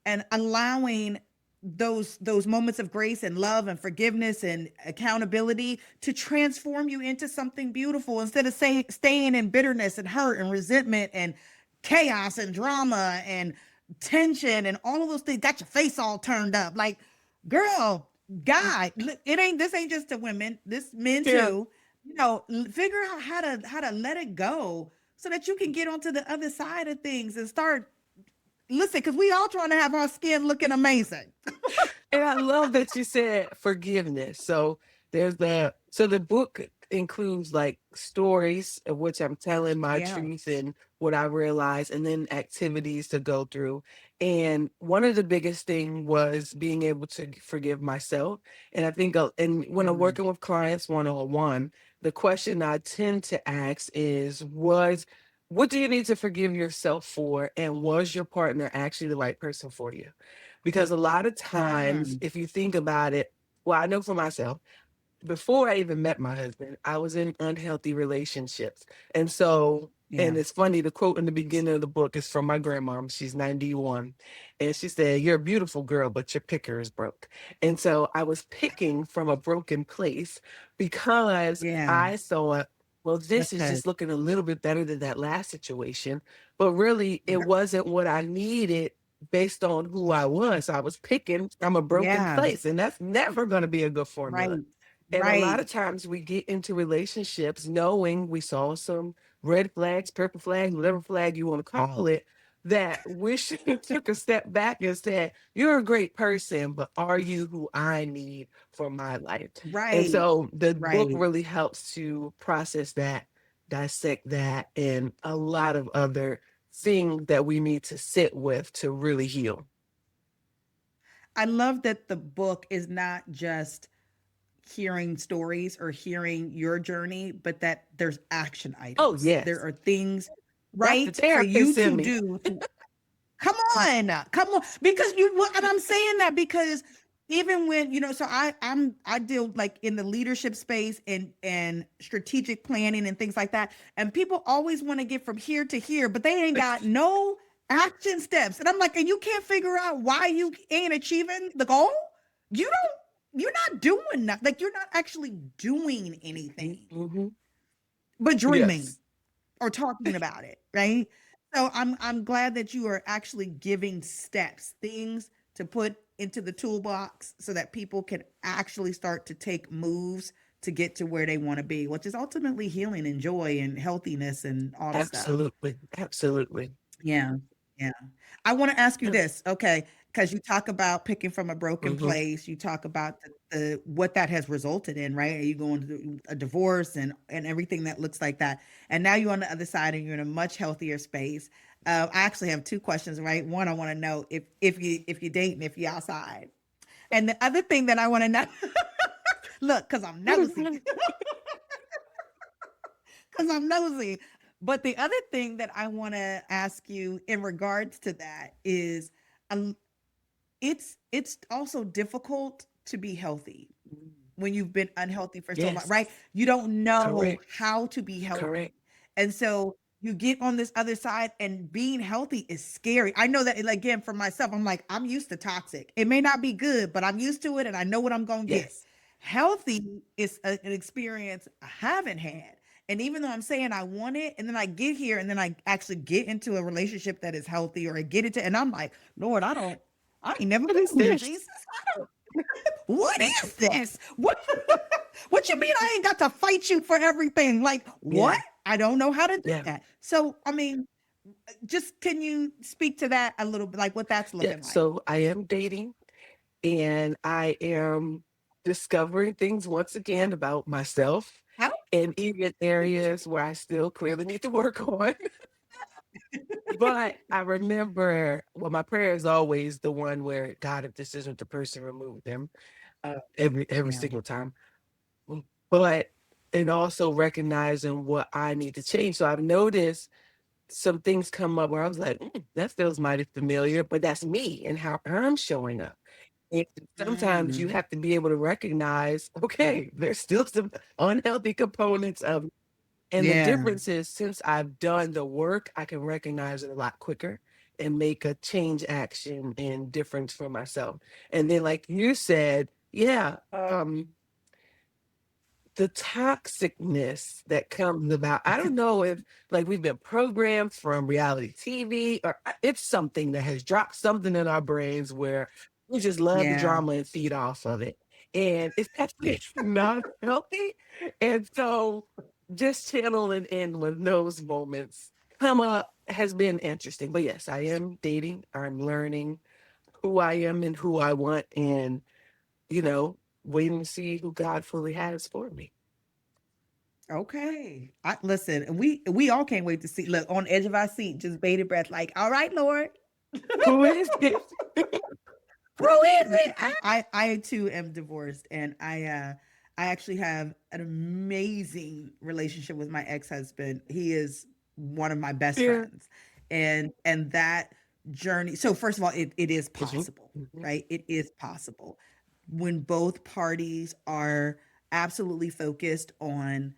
and allowing those moments of grace and love and forgiveness and accountability to transform you into something beautiful instead of staying in bitterness and hurt and resentment and chaos and drama and tension and all of those things. Got your face all turned up like, girl, guy, it ain't this ain't just to women, this men
Yeah.
too. Figure out how to let it go so that you can get onto the other side of things and start. Listen, because we all trying to have our skin looking amazing.
And I love that you said forgiveness. So the book includes like stories of which I'm telling my
Yeah.
truth and what I realized, and then activities to go through. And one of the biggest thing was being able to forgive myself. And I think, and when I'm
Mm,
working with clients one on one, the question I tend to ask is, what do you need to forgive yourself for? And was your partner actually the right person for you? Because a lot of times,
mm,
if you think about it, well, I know for myself, before I even met my husband, I was in unhealthy relationships. And so, and
yeah.
it's funny, the quote in the beginning of the book is from my grandmom. She's 91. And she said, you're a beautiful girl, but your picker is broke. And so I was picking from a broken place because
Yeah.
I saw it. well,
That's
this is
good.
just looking a little bit better than that last situation. But really, it wasn't what I needed based on who I was. I was picking from a broken
Yeah.
place, and that's never going to be a good formula.
Right.
And a lot
Right.
of times we get into relationships knowing we saw some red flags, purple flags, whatever flag you want to call it, that we should have took a step back and said, "You're a great person, but are you who I need for my life?" And
Right.
so the book
Right.
really helps to process that, dissect that, and a lot of other things that we need to sit with to really heal.
I love that the book is not just hearing stories or hearing your journey, but that there's action
Oh,
items. There
yes.
are things,
That's the
right, for you
therapist in
to
me.
do to come on, come on, because and I'm saying that because even when so I deal like in the leadership space and strategic planning and things like that, and people always want to get from here to here, but they ain't got no action steps, and I'm like, and you can't figure out why you ain't achieving the goal. You don't. You're not doing that. Like you're not actually doing anything,
Mhm.
but dreaming
Yes.
or talking about it, right? So I'm glad that you are actually giving steps, things to put into the toolbox so that people can actually start to take moves to get to where they want to be, which is ultimately healing and joy and healthiness and all the stuff.
Absolutely. Absolutely.
Yeah. Yeah. I want to ask you this, okay? Because you talk about picking from a broken
Mhm.
place. You talk about the what that has resulted in, right? Are you going through a divorce and everything that looks like that? And now you're on the other side and you're in a much healthier space. I actually have two questions, right? One, I want to know if you're dating, if you're outside, and the other thing that I want to know, look, because I'm nosy, because I'm nosy. But the other thing that I want to ask you in regards to that is, um, it's also difficult to be healthy when you've been unhealthy for so long,
Yes.
right? You don't know
Correct.
how to be healthy.
Correct.
And so you get on this other side and being healthy is scary. I know that like, again for myself, I'm like, I'm used to toxic. It may not be good, but I'm used to it and I know what I'm going to get.
Yes.
Healthy is an experience I haven't had. And even though I'm saying I want it, and then I get here and then I actually get into a relationship that is healthy or I get into, and I'm like, Lord, I ain't never
What is
been here,
this?
Jesus. What is this? What what you mean I ain't got to fight you for everything? Like what?
Yeah.
I don't know how to do
Yeah.
that. So I mean, just can you speak to that a little bit, like what that's
Yeah.
looking like?
So I am dating and I am discovering things once again about myself
How?
and even areas where I still clearly need to work on. But I remember, well, my prayer is always the one where God, if this isn't the person, remove them every
Yeah.
single time. But and also recognizing what I need to change. So I've noticed some things come up where I was like, that feels mighty familiar, but that's me and how I'm showing up. And sometimes you
Mm,
have to be able to recognize, okay, there's still some unhealthy components of, and the
yeah.
difference is since I've done the work, I can recognize it a lot quicker and make a change action and difference for myself. And then, like you said, yeah, the toxicness that comes about. I don't know if like we've been programmed from reality TV or it's something that has dropped something in our brains where we just love the
Yeah.
drama and feed off of it. And it's actually not healthy. And so just channeling in when those moments come up has been interesting. But yes, I am dating. I'm learning who I am and who I want and, you know, waiting to see who God fully has for me.
Okay. I listen, and we all can't wait to see. Look, on the edge of our seat, just bated breath, like, all right, Lord.
Who is this?
Who is it? I too am divorced and I actually have an amazing relationship with my ex-husband. He is one of my best
Yeah.
friends. And that journey. So first of all, it is
Mhm,
possible,
mhm.
right? It is possible when both parties are absolutely focused on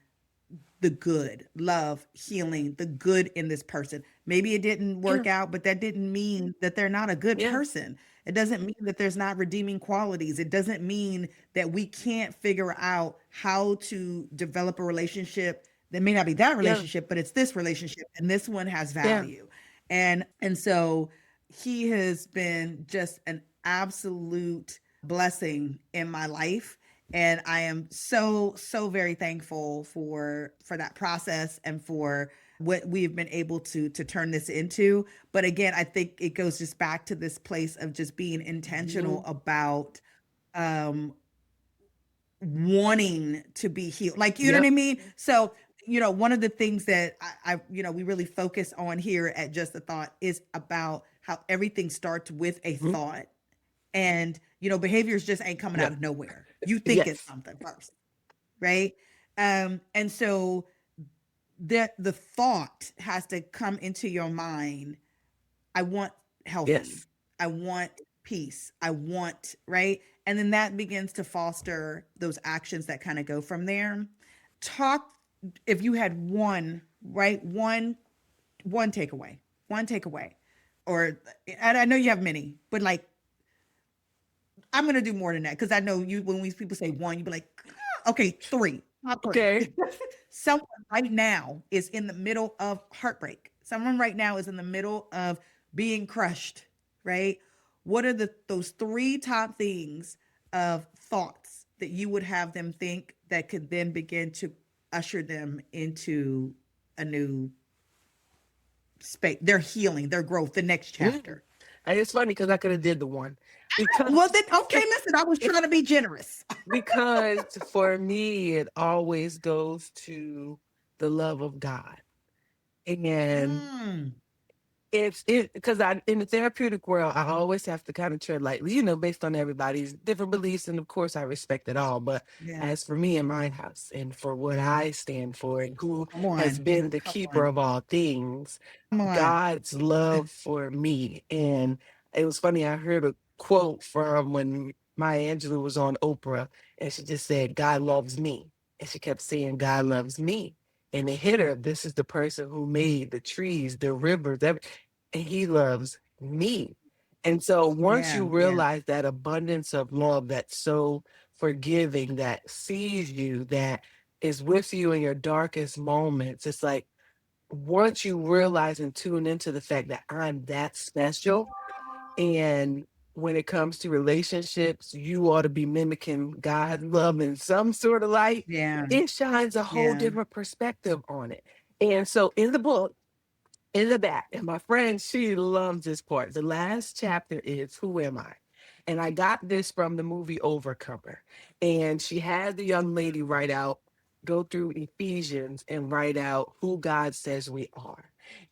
the good, love, healing, the good in this person. Maybe it didn't
Yeah,
work out, but that didn't mean that they're not a good
yeah,
person. It doesn't mean that there's not redeeming qualities. It doesn't mean that we can't figure out how to develop a relationship That may not be that
Yeah.
relationship, but it's this relationship, and this one has
Yeah.
value. And so he has been just an absolute blessing in my life, and I am so very thankful for that process and for what we've been able to turn this into. But again, I think it goes just back to this place of just being intentional
Mhm.
about um wanting to be healed. Like, you know what I
Yep.
mean? So, one of the things that we really focus on here at Just the Thought is about how everything starts with a
Mhm.
thought. And, behaviors just ain't coming out
Yep.
of nowhere. You think it's
Yes.
something first, right? And so the thought has to come into your mind. I want healthy.
Yes.
I want peace. I want, right? And then that begins to foster those actions that kind of go from there. Talk if you had one, right? One takeaway. One takeaway. Or and I know you have many, but like I'm gonna do more than that because I know you when we people say one, you be like, "Ah, okay, three, top three."
Okay.
Someone right now is in the middle of heartbreak. Someone right now is in the middle of being crushed, right? What are those three top things of thoughts that you would have them think that could then begin to usher them into a new space, their healing, their growth, the next
Yeah.
chapter?
And it's funny because I could have did the one because
Well, then, okay, listen, I was trying to be generous.
because for me it always goes to the love of God. And
Mm,
it's it because I in the therapeutic world, I always have to kind of tread lightly, based on everybody's different beliefs, and of course I respect it all. But
yeah,
as for me and my house, and for what I stand for, and who
come
has
on,
been the
come
keeper
on,
of all things,
come on.
God's love for me. And it was funny, I heard a quote from when Maya Angelou was on Oprah, and she just said, God loves me. And she kept saying, God loves me. And it hit her. This is the person who made the trees, the rivers, and he loves me. And so once
Yeah,
you
yeah,
realize that abundance of love that's so forgiving, that sees you, that is with you in your darkest moments, it's like once you realize and tune into the fact that I'm that special, and when it comes to relationships, you ought to be mimicking God's love in some sort of light,
yeah,
it shines a whole
yeah,
different perspective on it. And so in the book, in the back, and my friend, she loves this part. The last chapter is Who Am I? And I got this from the movie Overcomer. And she had the young lady go through Ephesians and write out who God says we are.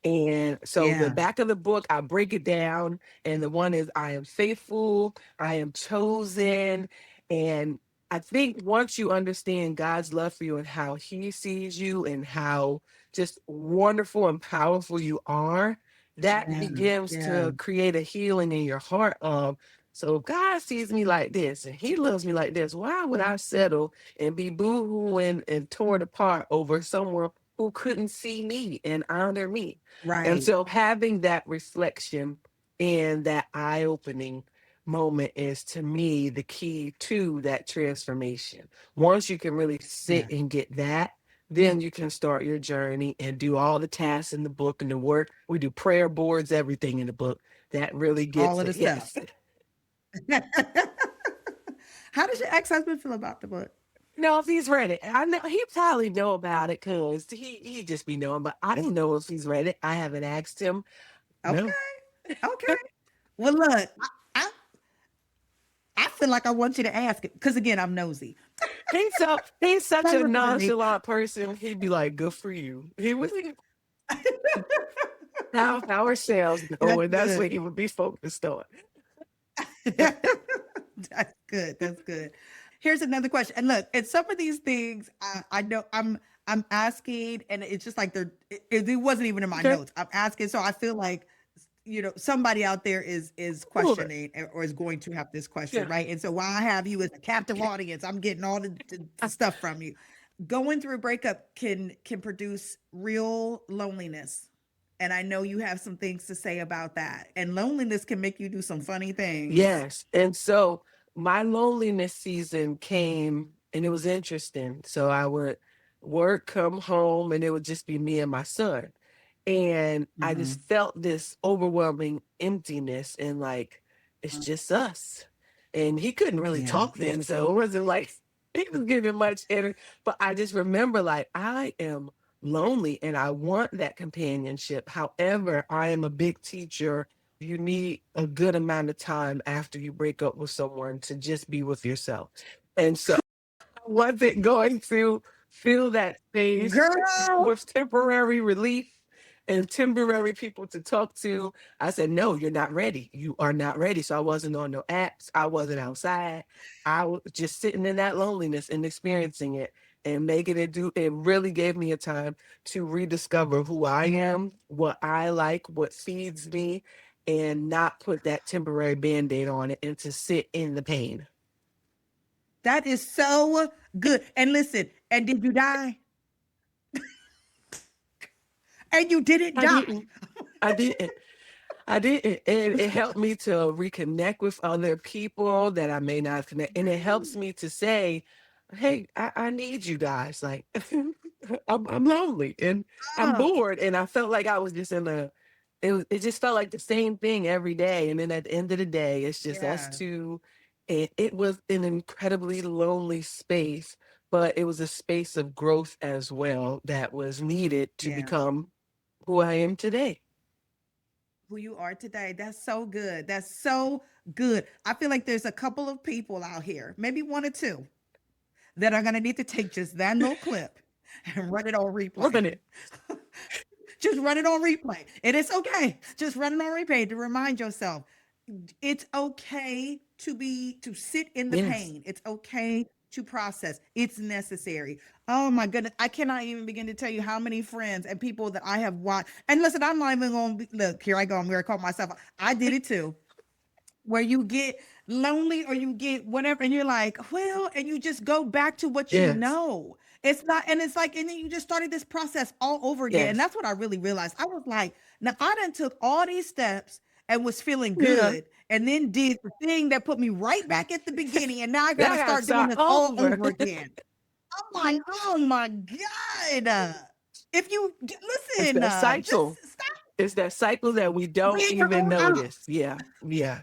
And so the
yeah,
back of the book, I break it down. And the one is I am faithful, I am chosen. And I think once you understand God's love for you and how he sees you and how just wonderful and powerful you are, that
yeah,
begins
yeah,
to create a healing in your heart of, so if God sees me like this and he loves me like this, why would I settle and be boo-hooing and torn apart over someone who couldn't see me and honor me? And
right,
so having that reflection and that eye-opening moment is to me the key to that transformation. Once you can really
yeah,
sit and get that, then you can start your journey and do all the tasks in the book and the work. We do prayer boards, everything in the book. That really
all
gets
of
it.
the stuff.
Yes.
How does your ex-husband feel about the book?
No, if he's read it, I know he probably know about it because he just be knowing. But I don't know if he's read it. I haven't asked him.
Okay,
No,
okay. Well, look, I, I feel like I want you to ask it because again, I'm nosy.
he's such
That's
a
what I mean.
nonchalant person. He'd be like, "Good for you." He would how our sales go,
That's
and that's
good.
what he would be focused on.
That's good. That's good. Here's another question. And look, and some of these things I know I'm asking, and it's just like it wasn't even in my
Okay,
notes. I'm asking, so I feel like somebody out there is
sure.
questioning or is going to have this question,
Yeah.
right? And so while I have you as a captive audience, I'm getting all the stuff from you. Going through a breakup can produce real loneliness. And I know you have some things to say about that. And loneliness can make you do some funny things.
Yes. And so my loneliness season came and it was interesting. So I would work, come home, and it would just be me and my son. And I just
Mhm.
felt this overwhelming emptiness and like, it's just us. And he couldn't really
Yeah.
talk then, so it wasn't like he was giving much energy. But I just remember like I am lonely and I want that companionship. However, I am a big teacher. You need a good amount of time after you break up with someone to just be with yourself. And so I wasn't going to feel that space
Girl.
with temporary relief and temporary people to talk to. I said, no, you're not ready. You are not ready. So I wasn't on no apps. I wasn't outside. I was just sitting in that loneliness and experiencing it and making it do. It really gave me a time to rediscover who I am, what I like, what feeds me, and not put that temporary band aid on it and to sit in the pain.
That is so good. And listen, and did you die? And you didn't
I
die.
didn't. I didn't. I didn't. And it helped me to reconnect with other people that I may not connect. And it helps
Right.
me to say, hey, I need you guys. Like, I'm lonely and I'm
Oh,
bored. And I felt like I was just in it just felt like the same thing every day. And then at the end of the day, it's just us
yeah.
two. And it was an incredibly lonely space, but it was a space of growth as well that was needed to
Yeah.
become who I am today.
Who you are today. That's so good. That's so good. I feel like there's a couple of people out here, maybe one or two, that are going to need to take just that little clip and run it on replay.
Run it.
Just run it on replay. And it's okay. Just run it on replay to remind yourself it's okay to sit in the
Yes.
pain. It's okay to process. It's necessary. Oh my goodness. I cannot even begin to tell you how many friends and people that I have watched. And listen, I'm not even going to look, here I go. I'm going to call myself. I did it too, where you get lonely or you get whatever and you're like, well, and you just go back to what you
Yes.
know. It's not, and it's like, and then you just started this process all over again. And
Yes.
that's what I really realized. I was like, now I done took all these steps and was feeling
Yeah.
good and then did the thing that put me right back at the beginning. And now I
Now
gotta
I gotta
start doing
start
this all
over.
over again. I'm like, oh my God. If you
It's
listen,
that
just
cycle.
stop.
It's that cycle that we don't
Weed your
even
own out.
notice. Yeah. Yeah.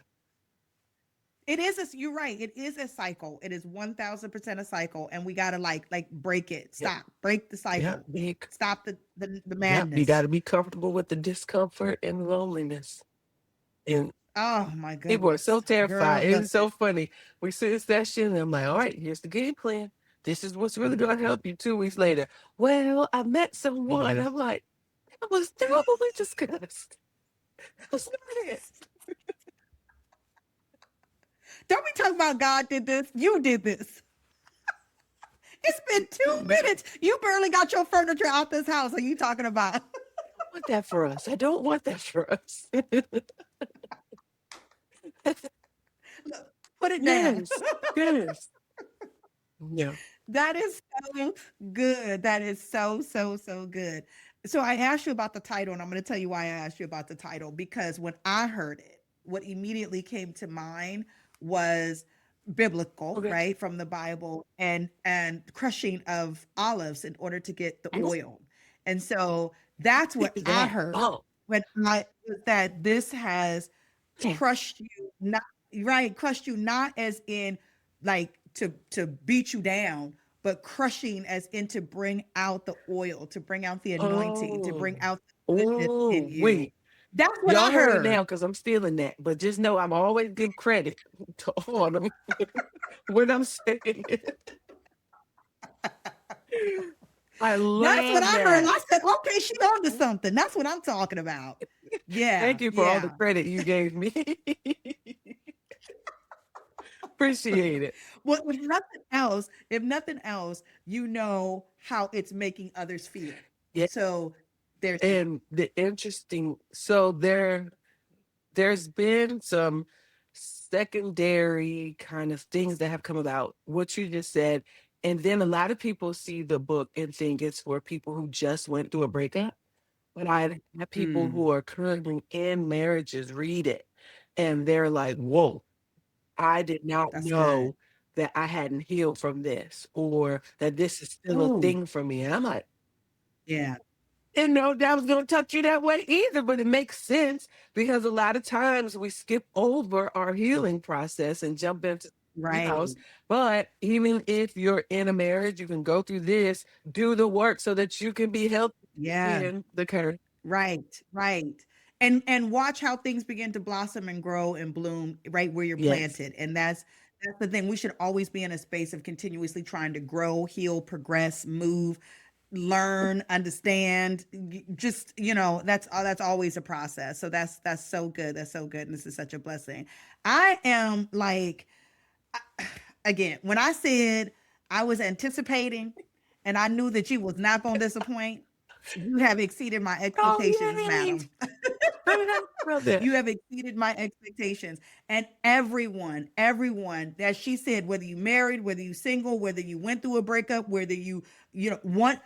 It is a, you're right. It is a cycle. It is 1000% a cycle. And we gotta like break it.
Yep.
Stop. Break the
Yeah.
cycle.
Big.
Stop the
Yep. You
madness.
gotta be comfortable with the discomfort and loneliness. And
Oh my
people are so
goodness. Girl,
terrified. It's
listen.
so funny. We sit in session and I'm like, all right, here's the game plan. This is what's really gonna help you 2 weeks later. Well, I met someone. I'm like, that was not what we discussed. That's not it.
Don't be talking about God did this. You did this. It's been 2 minutes. You barely got your furniture out this house. Are you talking about?
Want that for us. I don't want that for us.
Look, put it down.
Yes. Yes. Yeah.
That is so good. That is so good. So I asked you about the title, and I'm going to tell you why I asked you about the title because when I heard it, what immediately came to mind was biblical,
Okay.
right, from the Bible, and crushing of olives in order to get the
Yes.
oil. And so that's what
Is
I
that?
heard
Oh.
when I that this has
Yeah.
crushed you, not right, crushed you not as in like to beat you down, but crushing as in to bring out the oil, to bring out the anointing, to bring
Oh.
out the goodness in
Oh,
you.
wait.
That's what I
Y'all heard it
heard.
now because I'm stealing that. But just know I'm always give credit to all of them when I'm saying it. I
That's what
love
I heard.
that.
I said, okay, she on to something. That's what I'm talking about. Yeah,
Thank you for all the
yeah.
credit you gave me. Appreciate it.
Well, if nothing else, you know how it's making others feel.
Yeah.
So there's that.
And the interesting, so there's been some secondary kind of things that have come about, what you just said. And then a lot of people see the book and think it's for people who just went through a breakup. But I have people
Mm,
who are currently in marriages read it and they're like, whoa, I did not
that's good.
know that I hadn't healed from this, or that this is still a
Oh,
thing for me. And I'm like,
yeah.
didn't know that was going to touch you that way either, but it makes sense because a lot of times we skip over our healing process and jump into something
Right.
else. But even if you're in a marriage, you can go through this, do the work so that you can be healthy
Yeah.
in the current.
Right, right. And watch how things begin to blossom and grow and bloom right where you're
Yes.
planted. And that's the thing. We should always be in a space of continuously trying to grow, heal, progress, move, learn, understand. Just, that's always a process. So that's so good. That's so good. And this is such a blessing. I am like, again, when I said I was anticipating and I knew that you was not going to disappoint, you have exceeded my
Oh,
expectations,
yay.
madam.
I'm happy about that.
You have exceeded my expectations. And everyone that she said, whether you married, whether you single, whether you went through a breakup, whether want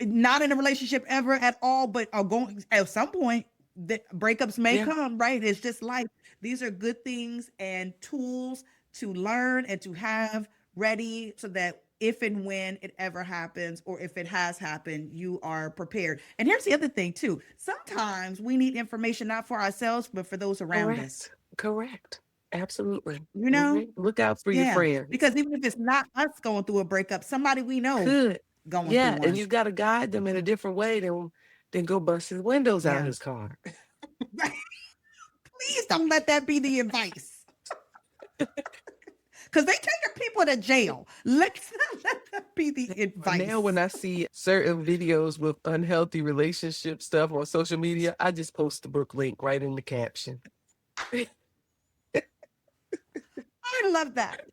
not in a relationship ever at all, but are going at some point, the breakups may
Yeah.
come, right? It's just life. These are good things and tools to learn and to have ready so that if and when it ever happens or if it has happened, you are prepared. And here's the other thing, too. Sometimes we need information not for ourselves, but for those around us.
Correct. Correct. Absolutely.
You know?
Look out for your
Yeah.
friends.
Because even if it's not us going through a breakup, somebody we know
Could.
going through
Yeah. And
one.
you got to guide them in a different way than go bust his windows out
Yeah.
his car.
Please don't let that be the advice. Because they take people to jail. Let's not let that be the
Now, when
advice.
I see certain videos with unhealthy relationship stuff on social media, I just post the book link right in the caption.
I love that.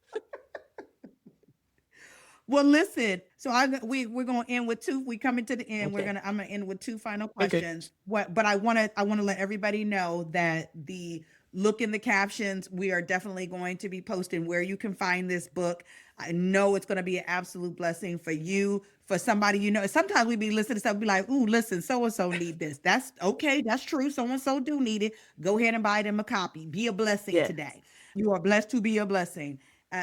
Well, listen. So we're gonna end with two. We coming to the end.
Okay.
I'm gonna end with two final
Okay.
questions. But I wanna let everybody know that the look in the captions. We are definitely going to be posting where you can find this book. I know it's gonna be an absolute blessing for you, for somebody you know. Sometimes we be listening to stuff, be like, "Ooh, listen, so and so need this." That's okay. That's true. So and so do need it. Go ahead and buy them a copy. Be a blessing
Yes.
today. You are blessed to be a blessing.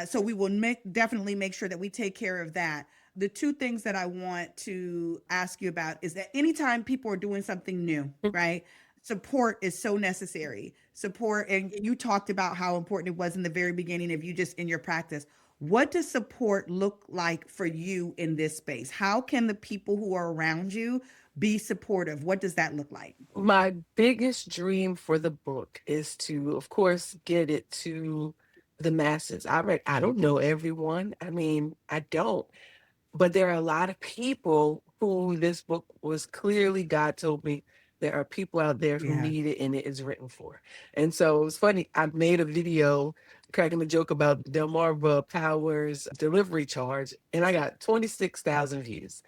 So we will definitely make sure that we take care of that. The two things that I want to ask you about is that anytime people are doing something new, right? Support is so necessary. Support, and you talked about how important it was in the very beginning of you just in your practice. What does support look like for you in this space? How can the people who are around you be supportive? What does that look like?
My biggest dream for the book is to, of course, get it to the masses. I don't know everyone. I mean, I don't. But there are a lot of people who this book was clearly, God told me, there are people out there who
Yeah.
need it and it is written for. And so it was funny. I made a video cracking a joke about Delmarva Power's delivery charge, and I got 26,000 views.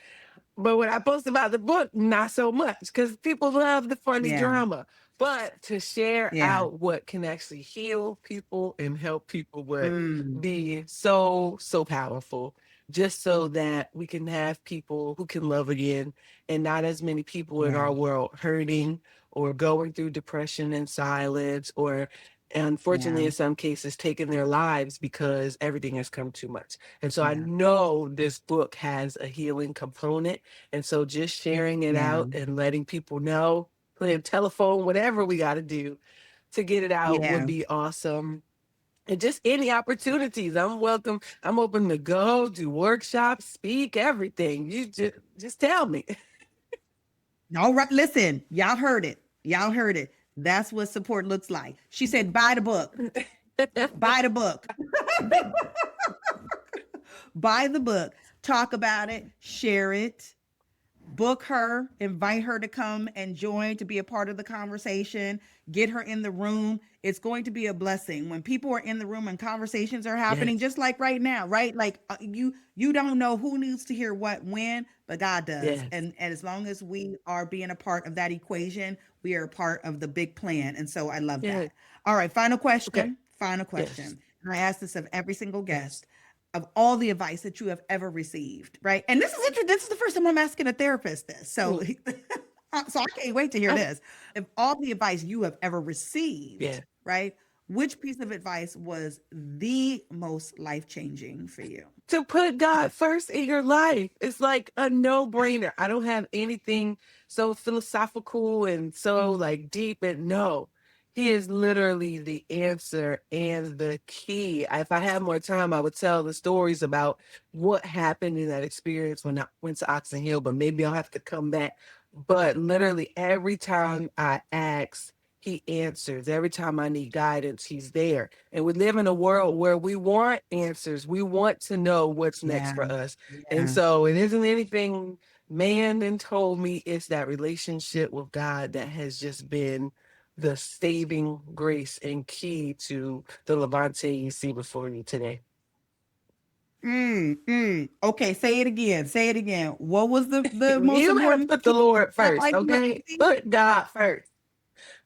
But when I post about the book, not so much because people love the funny
Yeah.
drama. But to share
Yeah.
out what can actually heal people and help people would
Mm,
be so, so powerful. Just so that we can have people who can love again and not as many people in
yeah.
our world hurting or going through depression and silence or unfortunately
Yeah.
in some cases taking their lives because everything has come too much. And so I
Yeah.
know this book has a healing component, and so just sharing it
Yeah.
out and letting people know, playing telephone, whatever we got to do to get it out would
Yeah.
be awesome. And just any opportunities, I'm welcome. I'm open to go, do workshops, speak, everything. You just tell me.
All right. Listen, y'all heard it. Y'all heard it. That's what support looks like. She said, buy the book. Buy the book. Buy the book. Talk about it. Share it. Book her, invite her to come and join to be a part of the conversation, get her in the room. It's going to be a blessing when people are in the room and conversations are happening,
Yes,
just like right now, right? Like you don't know who needs to hear what when, but God does.
yes,
And as long as we are being a part of that equation, we are a part of the big plan. And so I love
yes.
that. All right, final
Okay.
question. Final
Yes,
question. And I ask this of every single
yes.
guest, of all the advice that you have ever received, right? And this is interesting. This is the first time I'm asking a therapist this. So,
Mm.
so I can't wait to hear this. Of all the advice you have ever
Yeah.
received, right? which piece of advice was the most life-changing for you?
To put God first in your life. It's like a no-brainer. I don't have anything so philosophical and so like deep, and no. He is literally the answer and the key. If I had more time, I would tell the stories about what happened in that experience when I went to Oxon Hill, but maybe I'll have to come back. But literally every time I ask, he answers. Every time I need guidance, he's there. And we live in a world where we want answers. We want to know what's next
Yeah.
for us. And
Yeah.
so it isn't anything man then told me. It's that relationship with God that has just been the saving grace and key to the Levante you see before you today.
Okay, say it again. Say it again. What was the most
You got to
important
put the
piece
Lord
of
first,
life
okay? Put God first.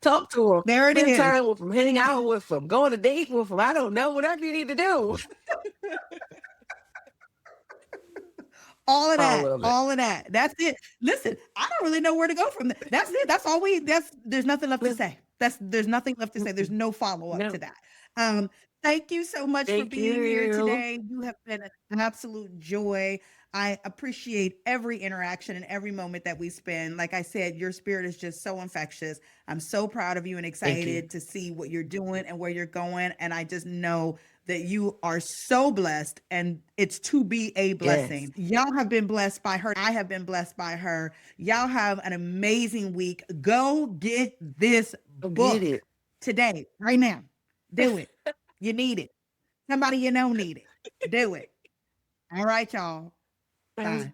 Talk to him.
There it
Spend
is.
time with him. Hang out with him. Go on a date with him. I don't know. Whatever you need to do.
All of
All
that.
of it.
All of that. That's it. Listen, I don't really know where to go from there. That's it. That's all there's nothing left to
No,
say. There's nothing left to say. There's no follow-up to
no.
that. Um, thank you so much for
Thank
being here
you.
today. You have been an absolute joy. I appreciate every interaction and every moment that we spend. Like I said, your spirit is just so infectious. I'm so proud of you and
Thank you.
excited to see what you're doing and where you're going. And I just know that you are so blessed and it's to be a
Yes.
blessing. Y'all have been blessed by her. I have been blessed by her. Y'all have an amazing week. Go get this
Go get
book
it.
today, right now. Do it. You need it. Somebody you know need it. Do it. All right, y'all.
Bye.
Bye.